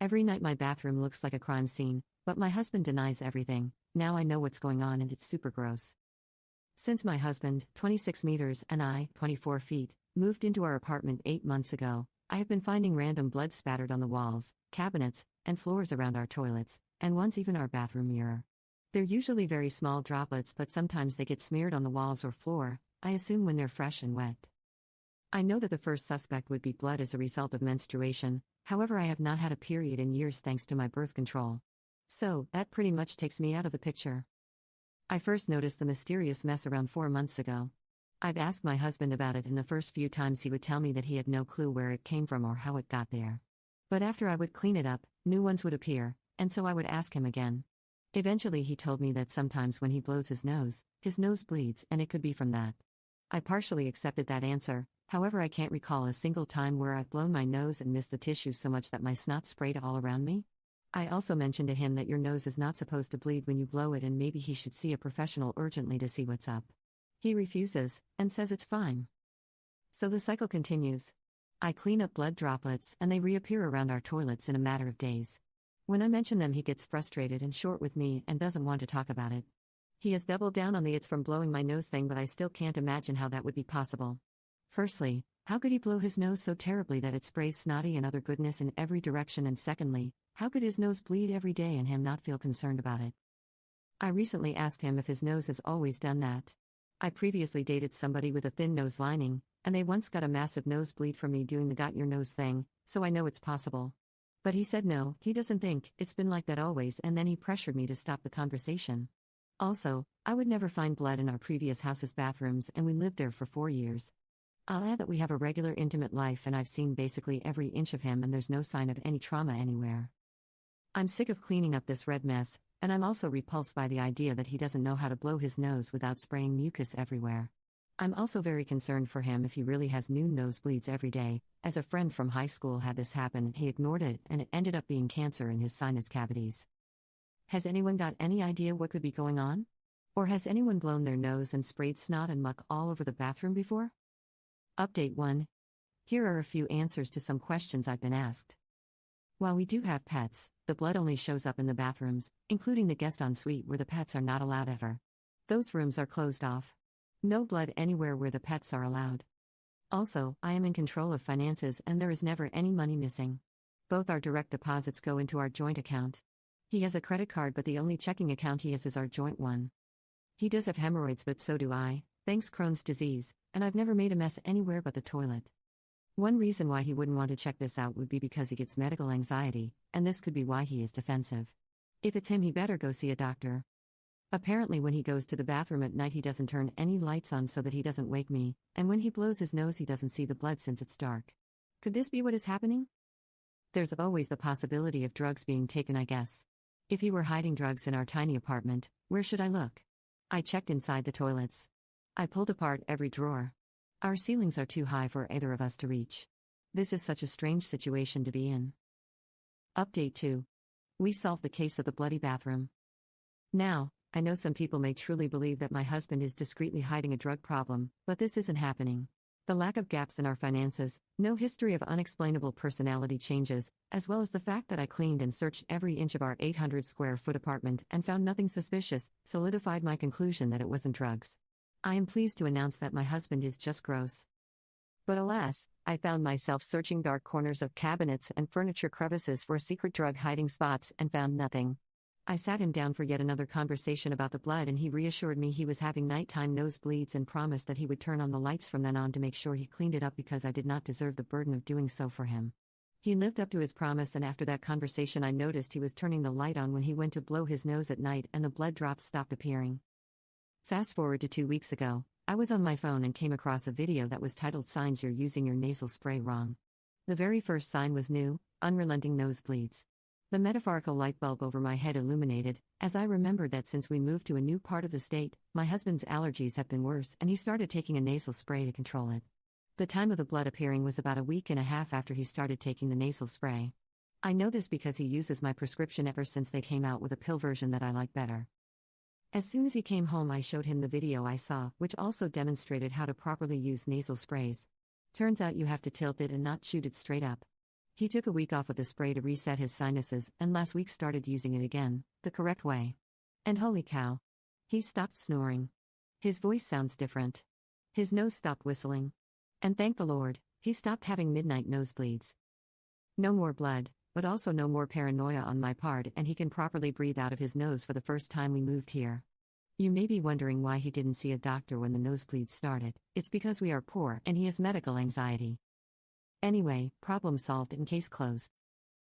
Every night my bathroom looks like a crime scene, but my husband denies everything. Now I know what's going on and it's super gross. Since my husband, 26 meters, and I, 24 feet, moved into our apartment 8 months ago, I have been finding random blood spattered on the walls, cabinets, and floors around our toilets, and once even our bathroom mirror. They're usually very small droplets, but sometimes they get smeared on the walls or floor, I assume when they're fresh and wet. I know that the first suspect would be blood as a result of menstruation, however I have not had a period in years thanks to my birth control. So, that pretty much takes me out of the picture. I first noticed the mysterious mess around 4 months ago. I've asked my husband about it, and the first few times he would tell me that he had no clue where it came from or how it got there. But after I would clean it up, new ones would appear, and so I would ask him again. Eventually he told me that sometimes when he blows his nose bleeds, and it could be from that. I partially accepted that answer, however I can't recall a single time where I've blown my nose and missed the tissue so much that my snot sprayed all around me. I also mentioned to him that your nose is not supposed to bleed when you blow it and maybe he should see a professional urgently to see what's up. He refuses, and says it's fine. So the cycle continues. I clean up blood droplets and they reappear around our toilets in a matter of days. When I mention them he gets frustrated and short with me and doesn't want to talk about it. He has doubled down on the it's from blowing my nose thing, but I still can't imagine how that would be possible. Firstly, how could he blow his nose so terribly that it sprays snotty and other goodness in every direction, and secondly, how could his nose bleed every day and him not feel concerned about it? I recently asked him if his nose has always done that. I previously dated somebody with a thin nose lining, and they once got a massive nosebleed from me doing the got your nose thing, so I know it's possible. But he said no, he doesn't think it's been like that always, and then he pressured me to stop the conversation. Also, I would never find blood in our previous house's bathrooms, and we lived there for 4 years. I'll add that we have a regular intimate life and I've seen basically every inch of him and there's no sign of any trauma anywhere. I'm sick of cleaning up this red mess, and I'm also repulsed by the idea that he doesn't know how to blow his nose without spraying mucus everywhere. I'm also very concerned for him if he really has new nosebleeds every day. As a friend from high school had this happen, he ignored it and it ended up being cancer in his sinus cavities. Has anyone got any idea what could be going on? Or has anyone blown their nose and sprayed snot and muck all over the bathroom before? Update 1. Here are a few answers to some questions I've been asked. While we do have pets, the blood only shows up in the bathrooms, including the guest ensuite where the pets are not allowed ever. Those rooms are closed off. No blood anywhere where the pets are allowed. Also, I am in control of finances and there is never any money missing. Both our direct deposits go into our joint account. He has a credit card, but the only checking account he has is our joint one. He does have hemorrhoids, but so do I, thanks Crohn's disease, and I've never made a mess anywhere but the toilet. One reason why he wouldn't want to check this out would be because he gets medical anxiety, and this could be why he is defensive. If it's him, he better go see a doctor. Apparently when he goes to the bathroom at night he doesn't turn any lights on so that he doesn't wake me, and when he blows his nose he doesn't see the blood since it's dark. Could this be what is happening? There's always the possibility of drugs being taken, I guess. If he were hiding drugs in our tiny apartment, where should I look? I checked inside the toilets. I pulled apart every drawer. Our ceilings are too high for either of us to reach. This is such a strange situation to be in. Update 2. We solved the case of the bloody bathroom. Now, I know some people may truly believe that my husband is discreetly hiding a drug problem, but this isn't happening. The lack of gaps in our finances, no history of unexplainable personality changes, as well as the fact that I cleaned and searched every inch of our 800 square foot apartment and found nothing suspicious, solidified my conclusion that it wasn't drugs. I am pleased to announce that my husband is just gross. But alas, I found myself searching dark corners of cabinets and furniture crevices for secret drug hiding spots and found nothing. I sat him down for yet another conversation about the blood and he reassured me he was having nighttime nosebleeds and promised that he would turn on the lights from then on to make sure he cleaned it up because I did not deserve the burden of doing so for him. He lived up to his promise, and after that conversation I noticed he was turning the light on when he went to blow his nose at night and the blood drops stopped appearing. Fast forward to 2 weeks ago, I was on my phone and came across a video that was titled "Signs You're Using Your Nasal Spray Wrong." The very first sign was new, unrelenting nosebleeds. The metaphorical light bulb over my head illuminated, as I remembered that since we moved to a new part of the state, my husband's allergies have been worse and he started taking a nasal spray to control it. The time of the blood appearing was about a week and a half after he started taking the nasal spray. I know this because he uses my prescription ever since they came out with a pill version that I like better. As soon as he came home I showed him the video I saw, which also demonstrated how to properly use nasal sprays. Turns out you have to tilt it and not shoot it straight up. He took a week off with the spray to reset his sinuses and last week started using it again, the correct way. And holy cow! He stopped snoring. His voice sounds different. His nose stopped whistling. And thank the Lord, he stopped having midnight nosebleeds. No more blood, but also no more paranoia on my part, and he can properly breathe out of his nose for the first time we moved here. You may be wondering why he didn't see a doctor when the nosebleeds started. It's because we are poor and he has medical anxiety. Anyway, problem solved and case closed.